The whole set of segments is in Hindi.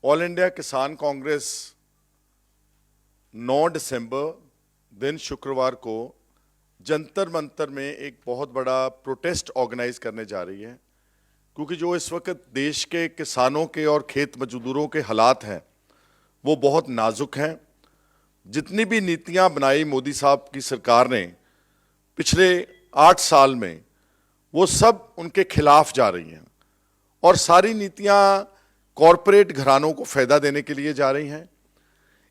ऑल इंडिया किसान कांग्रेस 9 दिसंबर दिन शुक्रवार को जंतर मंतर में एक बहुत बड़ा प्रोटेस्ट ऑर्गेनाइज करने जा रही है, क्योंकि जो इस वक्त देश के किसानों के और खेत मजदूरों के हालात हैं वो बहुत नाजुक हैं। जितनी भी नीतियां बनाई मोदी साहब की सरकार ने पिछले 8 साल में, वो सब उनके खिलाफ जा रही हैं और सारी नीतियां कॉरपोरेट घरानों को फायदा देने के लिए जा रही हैं।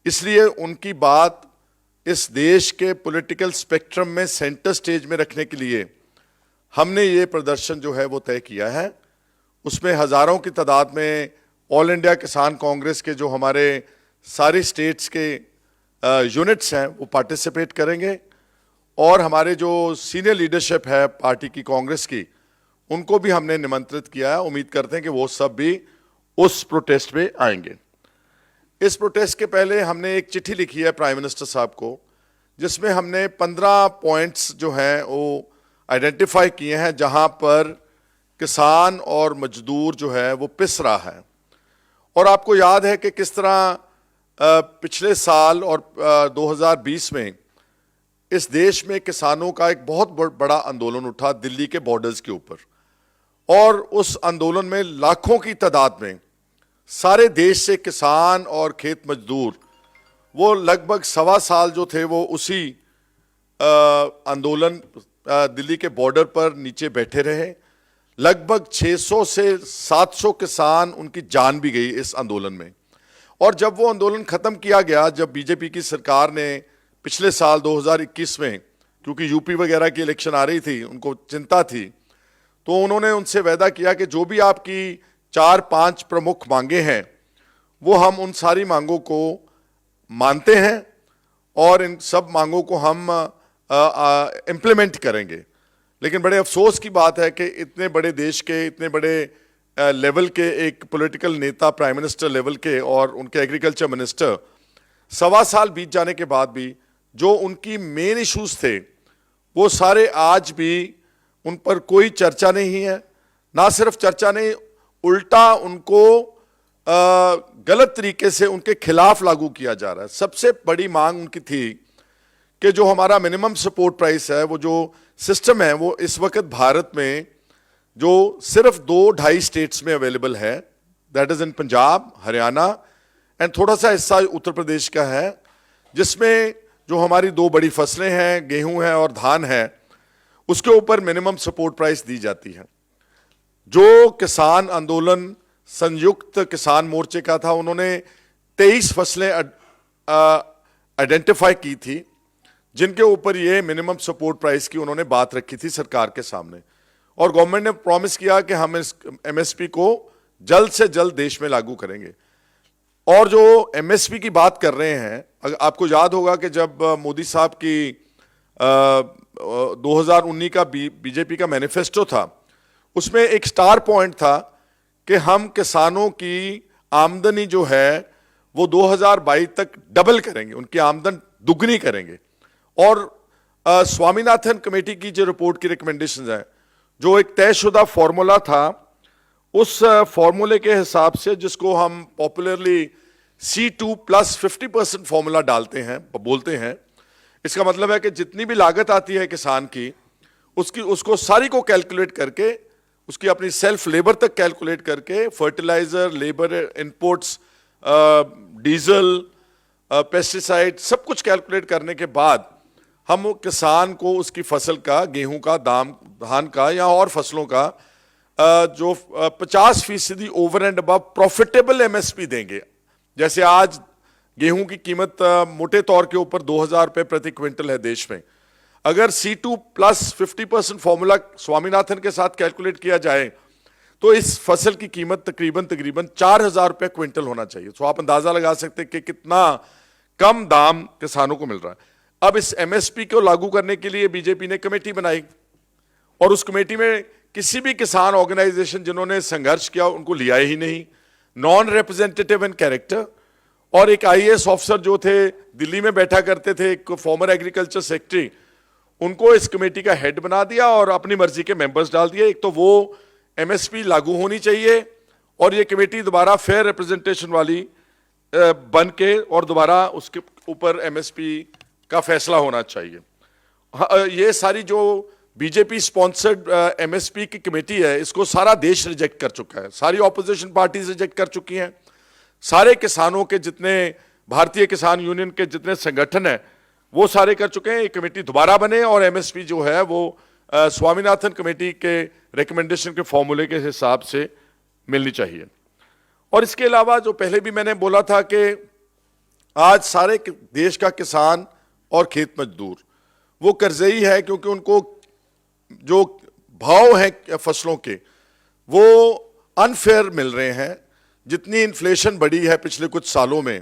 इसलिए उनकी बात इस देश के पॉलिटिकल स्पेक्ट्रम में सेंटर स्टेज में रखने के लिए हमने ये प्रदर्शन जो है वो तय किया है। उसमें हजारों की तादाद में ऑल इंडिया किसान कांग्रेस के जो हमारे सारी स्टेट्स के यूनिट्स हैं वो पार्टिसिपेट करेंगे और हमारे जो सीनियर लीडरशिप है पार्टी की, कांग्रेस की, उनको भी हमने निमंत्रित किया है। उम्मीद करते हैं कि वो सब भी उस प्रोटेस्ट में आएंगे। इस प्रोटेस्ट के पहले हमने एक चिट्ठी लिखी है प्राइम मिनिस्टर साहब को, जिसमें हमने 15 पॉइंट्स जो हैं वो आइडेंटिफाई किए हैं जहां पर किसान और मजदूर जो है वो पिस रहा है। और आपको याद है कि किस तरह पिछले साल और 2020 में इस देश में किसानों का एक बहुत बड़ा आंदोलन उठा दिल्ली के बॉर्डर्स के ऊपर, और उस आंदोलन में लाखों की तादाद में सारे देश से किसान और खेत मजदूर वो लगभग 1.25 साल जो थे वो उसी आंदोलन दिल्ली के बॉर्डर पर नीचे बैठे रहे। लगभग 600 से 700 किसान, उनकी जान भी गई इस आंदोलन में। और जब वो आंदोलन खत्म किया गया, जब बीजेपी की सरकार ने पिछले साल 2021 में, क्योंकि यूपी वगैरह की इलेक्शन आ रही थी, उनको चिंता थी, तो उन्होंने उनसे वादा किया कि जो भी आपकी 4-5 प्रमुख मांगे हैं वो हम उन सारी मांगों को मानते हैं और इन सब मांगों को हम इम्प्लीमेंट करेंगे। लेकिन बड़े अफसोस की बात है कि इतने बड़े देश के, इतने बड़े लेवल के एक पॉलिटिकल नेता, प्राइम मिनिस्टर लेवल के, और उनके एग्रीकल्चर मिनिस्टर 1.25 साल बीत जाने के बाद भी जो उनकी मेन इश्यूज थे वो सारे आज भी उन पर कोई चर्चा नहीं है। ना सिर्फ चर्चा नहीं, उल्टा उनको गलत तरीके से उनके खिलाफ लागू किया जा रहा है। सबसे बड़ी मांग उनकी थी कि जो हमारा मिनिमम सपोर्ट प्राइस है, वो जो सिस्टम है, वो इस वक्त भारत में जो सिर्फ 2-2.5 स्टेट्स में अवेलेबल है, that is in Punjab, Haryana and थोड़ा सा हिस्सा उत्तर प्रदेश का है, जिसमें जो हमारी 2 बड़ी फसलें हैं, गेहूं है और धान है, उसके ऊपर मिनिमम सपोर्ट प्राइस दी जाती है। जो किसान आंदोलन संयुक्त किसान मोर्चे का था, उन्होंने 23 फसलें आइडेंटिफाई की थी जिनके ऊपर ये मिनिमम सपोर्ट प्राइस की उन्होंने बात रखी थी सरकार के सामने, और गवर्नमेंट ने प्रॉमिस किया कि हम इस एमएसपी को जल्द से जल्द देश में लागू करेंगे। और जो एमएसपी की बात कर रहे हैं, आपको याद होगा कि जब मोदी साहब की 2019 का बीजेपी का मैनिफेस्टो था, उसमें एक स्टार पॉइंट था कि हम किसानों की आमदनी जो है वो 2022 तक डबल करेंगे, उनकी आमदन दुगनी करेंगे। और स्वामीनाथन कमेटी की जो रिपोर्ट की रिकमेंडेशंस हैं, जो एक तयशुदा फॉर्मूला था, उस फॉर्मूले के हिसाब से, जिसको हम पॉपुलरली C2 + 50% फॉर्मूला डालते हैं, बोलते हैं, इसका मतलब है कि जितनी भी लागत आती है किसान की, उसको सारी को कैलकुलेट करके, उसकी अपनी सेल्फ लेबर तक कैलकुलेट करके, fertiliser, labour inputs, diesel, pesticide, सब कुछ कैलकुलेट करने के बाद हम किसान को उसकी फसल का, गेहूं का दाम, धान का या और फसलों का जो 50% over and above profitable MSP देंगे। जैसे आज गेहूं की कीमत मोटे तौर के ऊपर 2000 रुपए प्रति क्विंटल है देश में। अगर C2 + 50% फॉर्मूला स्वामीनाथन के साथ कैलकुलेट किया जाए तो इस फसल की कीमत तकरीबन 4000 रुपए क्विंटल होना चाहिए। तो आप अंदाजा लगा सकते हैं कि कितना कम दाम किसानों को मिल रहा है। अब इस एमएसपी को लागू करने के लिए बीजेपी ने कमेटी बनाई, और उस कमेटी में किसी भी किसान ऑर्गेनाइजेशन जिन्होंने संघर्ष किया उनको लिया ही नहीं, नॉन रिप्रेजेंटेटिव इन कैरेक्टर। और एक आईएएस ऑफिसर जो थे, दिल्ली में बैठा करते थे, एक फॉर्मर एग्रीकल्चर सेक्रेटरी, उनको इस कमेटी का हेड बना दिया और अपनी मर्जी के मेंबर्स डाल दिए। एक तो वो एमएसपी लागू होनी चाहिए और ये कमेटी दोबारा फेयर रिप्रेजेंटेशन वाली बन के और दोबारा उसके ऊपर एमएसपी का फैसला होना चाहिए। ये सारी जो बीजेपी स्पॉन्सर्ड एमएसपी की कमेटी है, इसको सारा देश रिजेक्ट कर चुका है, सारी ऑपोजिशन पार्टीज रिजेक्ट कर चुकी हैं, सारे किसानों के जितने भारतीय किसान यूनियन के जितने संगठन हैं वो सारे कर चुके हैं। ये कमेटी दोबारा बने और एमएसपी जो है वो स्वामीनाथन कमेटी के रिकमेंडेशन के फॉर्मूले के हिसाब से मिलनी चाहिए। और इसके अलावा जो पहले भी मैंने बोला था कि आज सारे देश का किसान और खेत मजदूर वो कर्जई है, क्योंकि उनको जो भाव हैं फसलों के वो अनफेयर मिल रहे हैं। जितनी इन्फ्लेशन बढ़ी है पिछले कुछ सालों में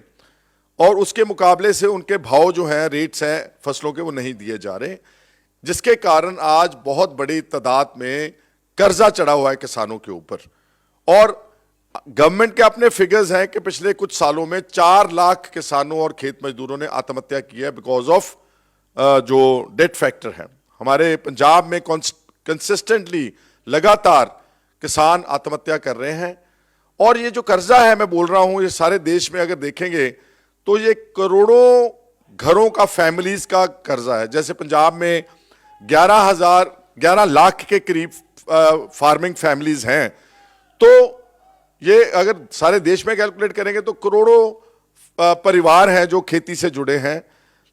और उसके मुकाबले से उनके भाव जो हैं, रेट्स हैं फसलों के, वो नहीं दिए जा रहे, जिसके कारण आज बहुत बड़ी तादाद में कर्जा चढ़ा हुआ है किसानों के ऊपर। और गवर्नमेंट के अपने फिगर्स हैं कि पिछले कुछ सालों में 4 लाख किसानों और खेत मजदूरों ने आत्महत्या की है बिकॉज ऑफ जो डेट फैक्टर है। हमारे पंजाब में कंसिस्टेंटली लगातार किसान आत्महत्या कर रहे हैं। और ये जो कर्जा है मैं बोल रहा हूं, ये सारे देश में अगर देखेंगे तो ये करोड़ों घरों का, फैमिलीज का कर्जा है। जैसे पंजाब में 11 लाख के करीब फार्मिंग फैमिलीज हैं, तो ये अगर सारे देश में कैलकुलेट करेंगे तो करोड़ों परिवार हैं जो खेती से जुड़े हैं।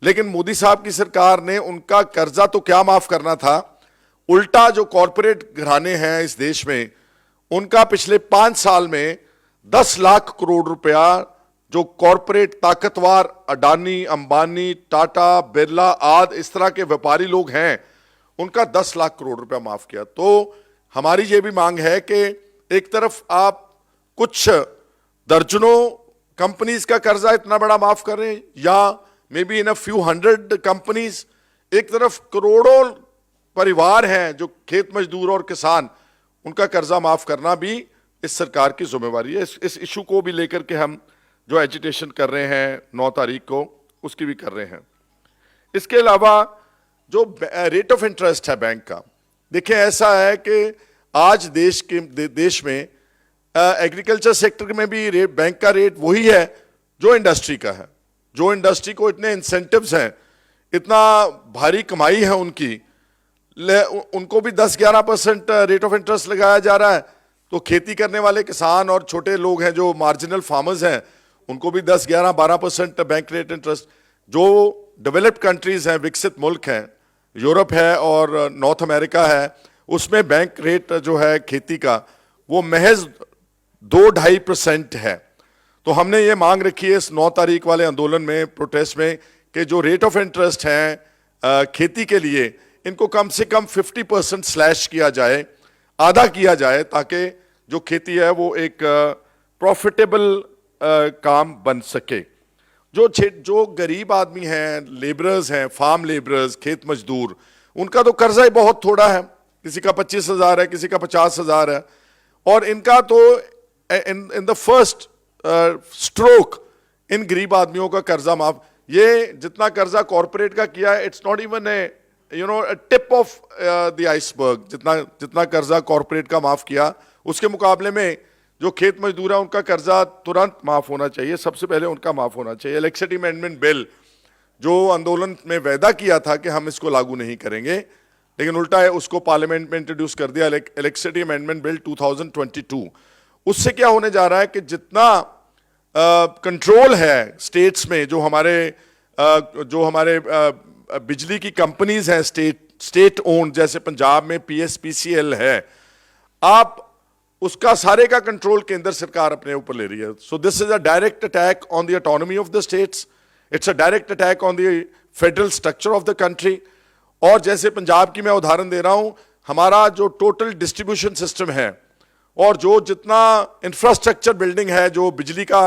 लेकिन मोदी साहब की सरकार ने उनका कर्जा तो क्या माफ करना था, उल्टा जो कॉरपोरेट घराने हैं इस देश में, उनका पिछले 5 साल में 10 लाख करोड़ रुपया जो कॉरपोरेट ताकतवर अडानी, अंबानी, टाटा, बिरला आदि इस तरह के व्यापारी लोग हैं, उनका 10 लाख करोड़ रुपया माफ किया। तो हमारी ये भी मांग है कि एक तरफ आप कुछ दर्जनों कंपनीज का कर्जा इतना बड़ा माफ करें, या may be in a few 100 companies, एक तरफ करोड़ों परिवार हैं जो खेत मजदूर और किसान, उनका कर्जा माफ करना भी इस सरकार की जिम्मेवारी है। इस इशू को भी लेकर के हम जो एजिटेशन कर रहे हैं 9 तारीख को, उसकी भी कर रहे हैं। इसके अलावा जो रेट ऑफ इंटरेस्ट है बैंक का, देखिए ऐसा है कि आज देश में एग्रीकल्चर सेक्टर में भी बैंक का रेट वही है जो इंडस्ट्री का है। जो इंडस्ट्री को इतने इंसेंटिव्स हैं, इतना भारी कमाई है उनकी, उनको भी 10-11% रेट ऑफ इंटरेस्ट लगाया जा रहा है। तो खेती करने वाले किसान और छोटे लोग हैं जो मार्जिनल फार्मर्स हैं, उनको भी 10-11-12% बैंक रेट इंटरेस्ट। जो डेवलप्ड कंट्रीज हैं, विकसित मुल्क हैं, यूरोप है और नॉर्थ अमेरिका है, उसमें बैंक रेट जो है खेती का वो महज 2-2.5% है। तो हमने ये मांग रखी है इस 9 तारीख वाले आंदोलन में, प्रोटेस्ट में, कि जो रेट ऑफ इंटरेस्ट हैं खेती के लिए, इनको कम से कम 50% स्लैश किया जाए, आधा किया जाए, ताकि जो खेती है वो एक प्रॉफिटेबल काम बन सके। जो गरीब आदमी हैं, लेबरर्स हैं, फार्म लेबरर्स, खेत मजदूर, उनका तो कर्जा ही बहुत थोड़ा है, किसी का 25,000 है, किसी का 50,000 है, और इनका तो in the first stroke in गरीब आदमियों का कर्जा माफ। ये जितना कर्जा कॉर्पोरेट का किया है, it's not even a tip of the iceberg. जितना कर्जा कॉर्पोरेट का माफ किया, उसके मुकाबले में जो खेत मजदूर है उनका कर्जा तुरंत माफ होना चाहिए, सबसे पहले उनका माफ होना चाहिए। इलेक्ट्रिसिटी अमेंडमेंट बिल जो आंदोलन में वायदा किया था कि हम इसको लागू नहीं करेंगे, लेकिन उल्टा है उसको पार्लियामेंट में इंट्रोड्यूस कर दिया, इलेक्ट्रिसिटी अमेंडमेंट बिल 2022। उससे क्या होने जा रहा है कि जितना कंट्रोल है स्टेट्स में, जो हमारे बिजली की कंपनीज हैं स्टेट ओन्ड, जैसे पंजाब में PSPCL है, आप उसका सारे का कंट्रोल केंद्र सरकार अपने ऊपर ले रही है। So this is a direct attack on the autonomy of the states, it's a direct attack on the federal structure of the country. और जैसे पंजाब की मैं उदाहरण दे रहा हूं, हमारा जो टोटल डिस्ट्रीब्यूशन सिस्टम है और जो जितना इंफ्रास्ट्रक्चर बिल्डिंग है, जो बिजली का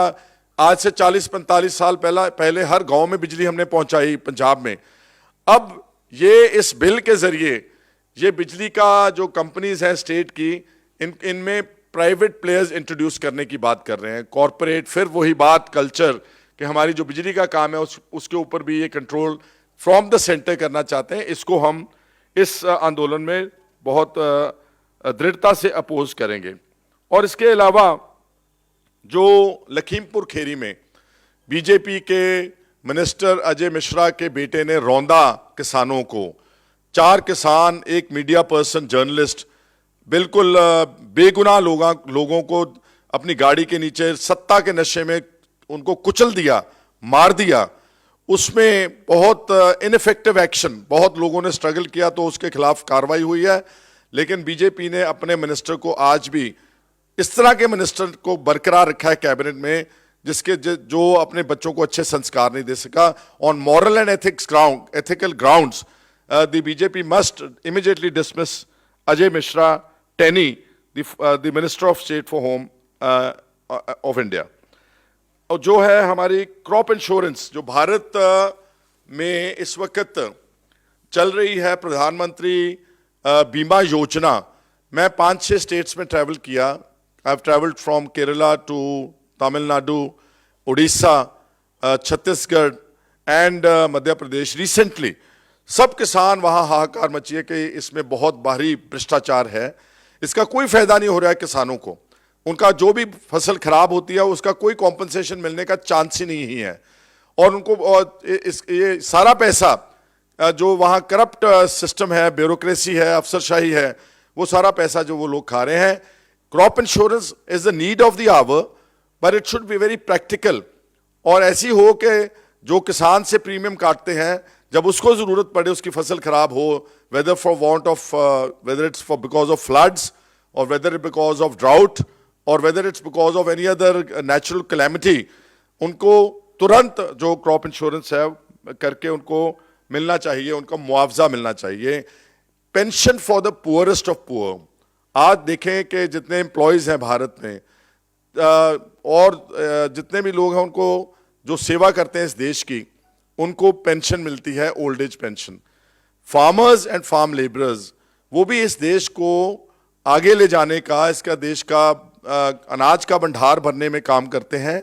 आज से 40-45 साल पहले हर गांव में बिजली हमने पहुंचाई पंजाब में, अब ये इस बिल के जरिए ये बिजली का जो कंपनीज हैं स्टेट की, इनमें प्राइवेट प्लेयर्स इंट्रोड्यूस करने की बात कर रहे हैं, कॉरपोरेट। फिर वही बात कल्चर कि हमारी जो बिजली का काम है उसके ऊपर भी ये कंट्रोल फ्रॉम द सेंटर करना चाहते हैं। इसको हम इस आंदोलन में बहुत दृढ़ता से अपोज करेंगे। और इसके अलावा जो लखीमपुर खेरी में बीजेपी के मिनिस्टर अजय मिश्रा के बेटे ने रौंदा किसानों को, 4 किसान, एक मीडिया पर्सन, जर्नलिस्ट, बिल्कुल बेगुनाह लोगों को अपनी गाड़ी के नीचे सत्ता के नशे में उनको कुचल दिया, मार दिया। उसमें बहुत इनफेक्टिव एक्शन, बहुत लोगों ने स्ट्रगल किया तो उसके खिलाफ कार्रवाई हुई है, लेकिन बीजेपी ने अपने मिनिस्टर को आज भी इस तरह के मिनिस्टर को बरकरार रखा है कैबिनेट में जिसके जो अपने बच्चों को अच्छे संस्कार नहीं दे सका। On moral and ethical grounds the BJP must immediately dismiss Ajay Mishra Teni, the minister of state for home of India. और जो है हमारी क्रॉप इंश्योरेंस, जो भारत में इस वक्त चल रही है प्रधानमंत्री बीमा योजना, मैं 5-6 स्टेट्स में ट्रैवल किया। I have travelled from Kerala to Tamil Nadu, Orissa, Chhattisgarh and Madhya Pradesh recently. सब किसान वहाँ हाहाकार मची है कि इसमें बहुत भारी भ्रष्टाचार है, इसका कोई फायदा नहीं हो रहा है किसानों को। उनका जो भी फसल खराब होती है उसका कोई कॉम्पनसेशन मिलने का चांस ही नहीं है। और उनको ये सारा पैसा जो वहाँ करप्ट सिस्टम है, ब्यूरोक्रेसी है, अफसरशाही है, वो सारा पैसा जो वो लोग खा रहे हैं। Crop insurance is the need of the hour, but it should be very practical. और ऐसी हो कि जो किसान से प्रीमियम काटते हैं, जब उसको जरूरत पड़े, उसकी फसल खराब हो, whether for want of whether it's for because of floods और whether it because of drought और whether it's because of any other natural calamity, उनको तुरंत जो क्रॉप इंश्योरेंस है करके उनको मिलना चाहिए, उनका मुआवजा मिलना चाहिए। Pension for the poorest of poor, आज देखें कि जितने एम्प्लॉयज हैं भारत में और जितने भी लोग हैं उनको जो सेवा करते हैं इस देश की, उनको पेंशन मिलती है, old age pension. Farmers and farm labourers, वो भी इस देश को आगे ले जाने का, इसका देश का अनाज का भंडार भरने में काम करते हैं।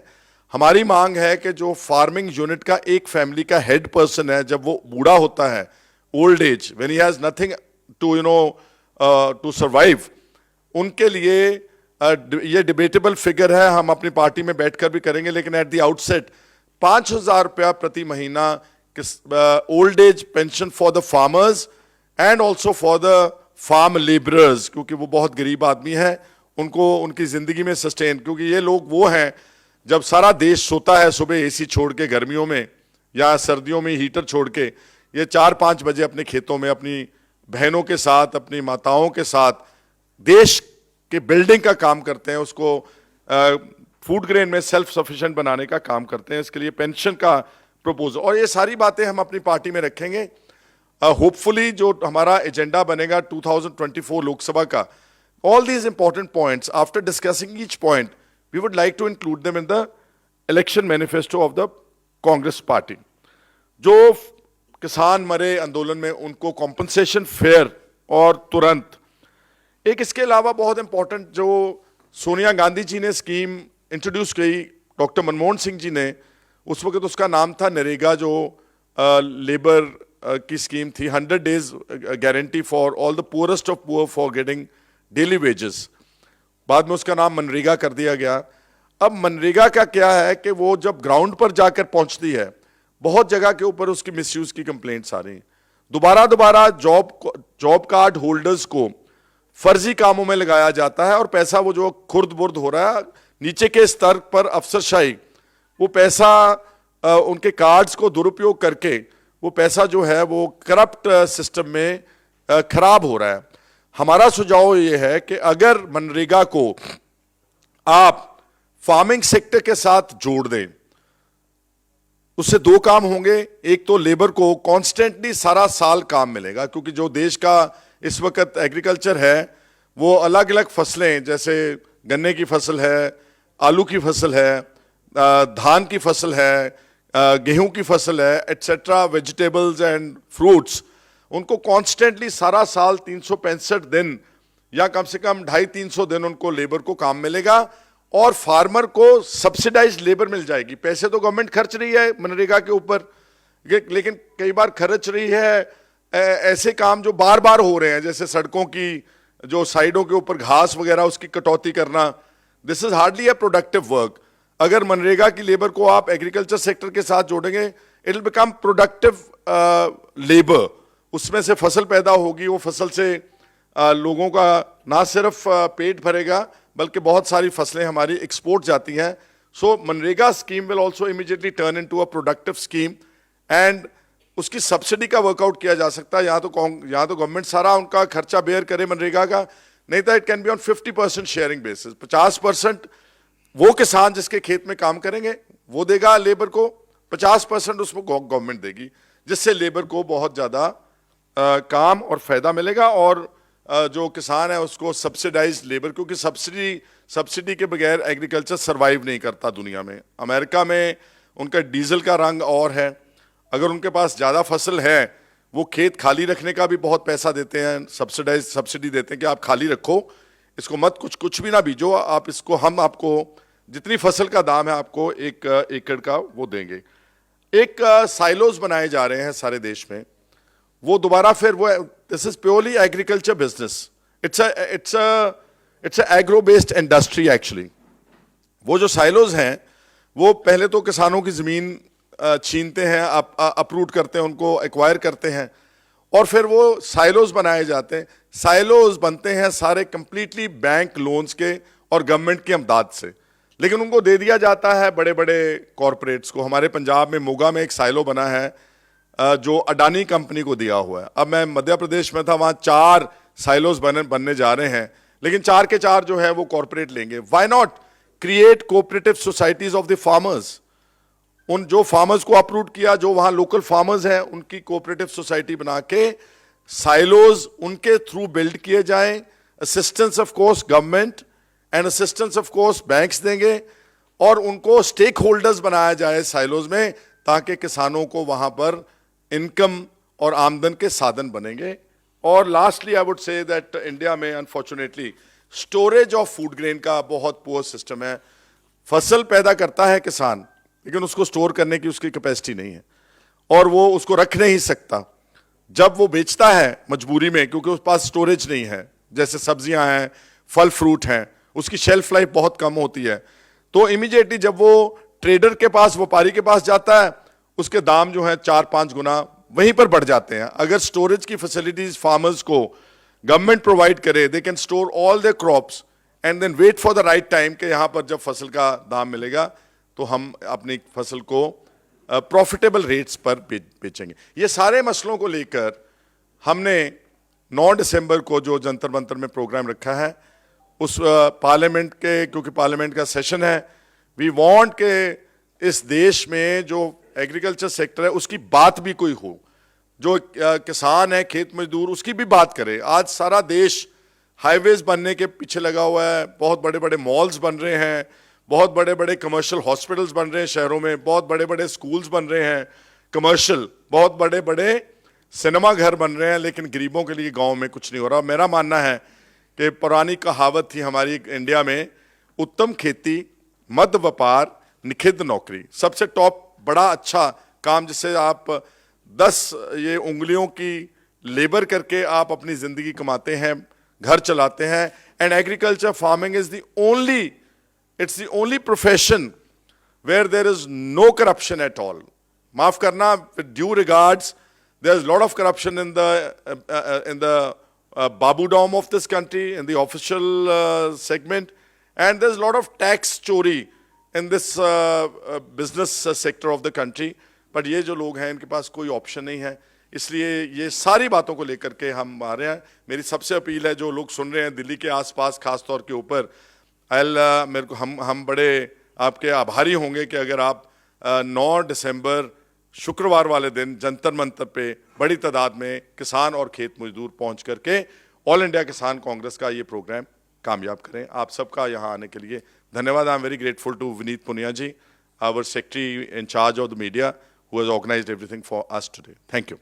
हमारी मांग है कि जो फार्मिंग यूनिट का एक फैमिली का हेड पर्सन है, जब वो बूढ़ा होता है, old age, when he has nothing to to survive, उनके लिए ये डिबेटेबल फिगर है, हम अपनी पार्टी में बैठकर भी करेंगे, लेकिन एट द आउटसेट 5,000 रुपया प्रति महीना old age pension for the farmers and also for the farm labourers, क्योंकि वो बहुत गरीब आदमी है, उनको उनकी जिंदगी में सस्टेन, क्योंकि ये लोग वो हैं जब सारा देश सोता है सुबह एसी छोड़ के गर्मियों में या सर्दियों में हीटर छोड़ के, ये 4-5 बजे अपने खेतों में अपनी बहनों के साथ, अपनी माताओं के साथ देश के बिल्डिंग का काम करते हैं, उसको फूड ग्रेन में सेल्फ सफिशिएंट बनाने का काम करते हैं। इसके लिए पेंशन का प्रपोजल और ये सारी बातें हम अपनी पार्टी में रखेंगे। होपफुली जो हमारा एजेंडा बनेगा 2024 लोकसभा का, all these important points, after discussing each point, we would like to include them in the election manifesto of the Congress party. जो किसान मरे आंदोलन में उनको कॉम्पनसेशन फेयर और तुरंत। एक इसके अलावा बहुत इंपॉर्टेंट जो सोनिया गांधी जी ने स्कीम इंट्रोड्यूस की, डॉक्टर मनमोहन सिंह जी ने, उस वक्त उसका नाम था नरेगा, जो लेबर की स्कीम थी, 100 days guarantee for all the poorest of poor for getting daily wages. बाद में उसका नाम मनरेगा कर दिया गया। अब मनरेगा का क्या है कि वो जब ग्राउंड पर जाकर पहुंचती है, बहुत जगह के ऊपर उसकी मिसयूज की कंप्लेंट्स आ रही हैं। दोबारा जॉब कार्ड होल्डर्स को फर्जी कामों में लगाया जाता है और पैसा वो जो खुर्द बुर्द हो रहा है नीचे के स्तर पर, अफसरशाही, वो पैसा उनके कार्ड्स को दुरुपयोग करके वो पैसा जो है वो करप्ट सिस्टम में खराब हो रहा है। हमारा सुझाव ये है कि अगर मनरेगा को आप फार्मिंग सेक्टर के साथ जोड़ दें, उससे 2 काम होंगे। एक तो लेबर को कॉन्स्टेंटली सारा साल काम मिलेगा, क्योंकि जो देश का इस वक्त एग्रीकल्चर है वो अलग अलग फसलें, जैसे गन्ने की फसल है, आलू की फसल है, धान की फसल है, गेहूं की फसल है, एटसेट्रा, वेजिटेबल्स एंड फ्रूट्स, उनको कॉन्स्टेंटली सारा साल 365 दिन या कम से कम 250-300 दिन उनको लेबर को काम मिलेगा और फार्मर को सब्सिडाइज्ड लेबर मिल जाएगी। पैसे तो गवर्नमेंट खर्च रही है मनरेगा के ऊपर, लेकिन कई बार खर्च रही है ऐसे काम जो बार बार हो रहे हैं, जैसे सड़कों की जो साइडों के ऊपर घास वगैरह उसकी कटौती करना, this is hardly a productive work. अगर मनरेगा की लेबर को आप एग्रीकल्चर सेक्टर के साथ जोड़ेंगे, it will become productive labour. उसमें से फसल पैदा होगी, वो फसल से लोगों का ना सिर्फ पेट भरेगा बल्कि बहुत सारी फसलें हमारी एक्सपोर्ट जाती हैं। सो मनरेगा scheme will also immediately turn into a productive scheme and उसकी सब्सिडी का वर्कआउट किया जा सकता है। यहाँ तो गवर्नमेंट सारा उनका खर्चा बेयर करे मनरेगा का, नहीं तो it can be on 50% sharing basis. 50% वो किसान जिसके खेत में काम करेंगे वो देगा लेबर को, 50% उसमें गवर्नमेंट देगी, जिससे लेबर को बहुत ज्यादा काम और फायदा मिलेगा। और जो किसान है उसको सब्सिडाइज लेबर, क्योंकि सब्सिडी के बगैर एग्रीकल्चर सरवाइव नहीं करता दुनिया में। अमेरिका में उनका डीजल का रंग और है, अगर उनके पास ज़्यादा फसल है वो खेत खाली रखने का भी बहुत पैसा देते हैं, सब्सिडी देते हैं कि आप खाली रखो, इसको मत कुछ भी ना बीजो, आप इसको, हम आपको जितनी फसल का दाम है आपको 1 एकड़ का वो देंगे। एक साइलोज बनाए जा रहे हैं सारे देश में, वो दोबारा फिर वो, this is purely agriculture business, it's agro based industry actually. वो जो साइलोज हैं वो पहले तो किसानों की जमीन छीनते हैं, अपरूट करते हैं, उनको एक्वायर करते हैं, और फिर वो साइलोज बनाए जाते हैं। साइलोज बनते हैं सारे कंप्लीटली बैंक लोन्स के और गवर्नमेंट की इमदाद से, लेकिन उनको दे दिया जाता है बड़े बड़े कॉरपोरेट्स को। हमारे पंजाब में मोगा में एक साइलो बना है जो अडानी कंपनी को दिया हुआ है। अब मैं मध्य प्रदेश में था, वहाँ 4 साइलोज बनने जा रहे हैं, लेकिन 4 के 4 जो है वो कॉरपोरेट लेंगे। Why not create cooperative societies of the farmers. उन जो फार्मर्स को अपरूट किया, जो वहां लोकल फार्मर्स हैं, उनकी कोऑपरेटिव सोसाइटी बना के साइलोज उनके थ्रू बिल्ड किए जाएं। Assistance of course government and assistance of course banks देंगे, और उनको स्टेक होल्डर्स बनाया जाए साइलोज में, ताकि किसानों को वहां पर इनकम और आमदन के साधन बनेंगे। और lastly I would say that India में unfortunately storage of food grain का बहुत पुअर सिस्टम है। फसल पैदा करता है किसान, लेकिन उसको स्टोर करने की उसकी कैपेसिटी नहीं है, और वो उसको रख नहीं सकता। जब वो बेचता है मजबूरी में, क्योंकि उसके पास स्टोरेज नहीं है, जैसे सब्जियां हैं, फल फ्रूट हैं, उसकी शेल्फ लाइफ बहुत कम होती है, तो इमीडिएटली जब वो ट्रेडर के पास, व्यापारी के पास जाता है, उसके दाम जो है 4-5 गुना वहीं पर बढ़ जाते हैं। अगर स्टोरेज की फैसिलिटीज फार्मर्स को गवर्नमेंट प्रोवाइड करे, they can store all their crops and then wait for the right time कि यहां पर जब फसल का दाम मिलेगा तो हम अपनी फसल को प्रॉफिटेबल रेट्स पर बेचेंगे। ये सारे मसलों को लेकर हमने 9 दिसंबर को जो जंतर मंतर में प्रोग्राम रखा है, उस पार्लियामेंट के, क्योंकि पार्लियामेंट का सेशन है, वी वांट के इस देश में जो एग्रीकल्चर सेक्टर है उसकी बात भी कोई हो, जो किसान है, खेत मजदूर, उसकी भी बात करे। आज सारा देश हाईवेज बनने के पीछे लगा हुआ है, बहुत बड़े बड़े मॉल्स बन रहे हैं, बहुत बड़े बड़े कमर्शियल हॉस्पिटल्स बन रहे हैं शहरों में, बहुत बड़े बड़े स्कूल्स बन रहे हैं कमर्शियल, बहुत बड़े बड़े सिनेमा घर बन रहे हैं, लेकिन गरीबों के लिए गांव में कुछ नहीं हो रहा। मेरा मानना है कि पुरानी कहावत थी हमारी इंडिया में, उत्तम खेती, मध्य व्यापार, निखिद्ध नौकरी। सबसे टॉप बड़ा अच्छा काम जिससे आप 10 ये उंगलियों की लेबर करके आप अपनी जिंदगी कमाते हैं, घर चलाते हैं। And agriculture farming is the only, it's the only profession where there is no corruption at all. माफ करना, with due regards, there's a lot of corruption in the Babudom of this country, in the official segment, and there's a lot of tax chori in this business sector of the country. But ये जो लोग हैं इनके पास कोई ऑप्शन नहीं है, इसलिए ये सारी बातों को लेकर के हम आ रहे हैं। मेरी सबसे अपील है, जो लोग सुन रहे हैं दिल्ली के आसपास खास तौर के ऊपर, मेरे को हम बड़े आपके आभारी होंगे कि अगर आप 9 दिसंबर शुक्रवार वाले दिन जंतर मंतर पे बड़ी तादाद में किसान और खेत मजदूर पहुंच करके ऑल इंडिया किसान कांग्रेस का ये प्रोग्राम कामयाब करें। आप सबका यहाँ आने के लिए धन्यवाद। I am very grateful to Vineet Punia ji, our secretary in charge of the media, who has organised everything for us today. Thank you.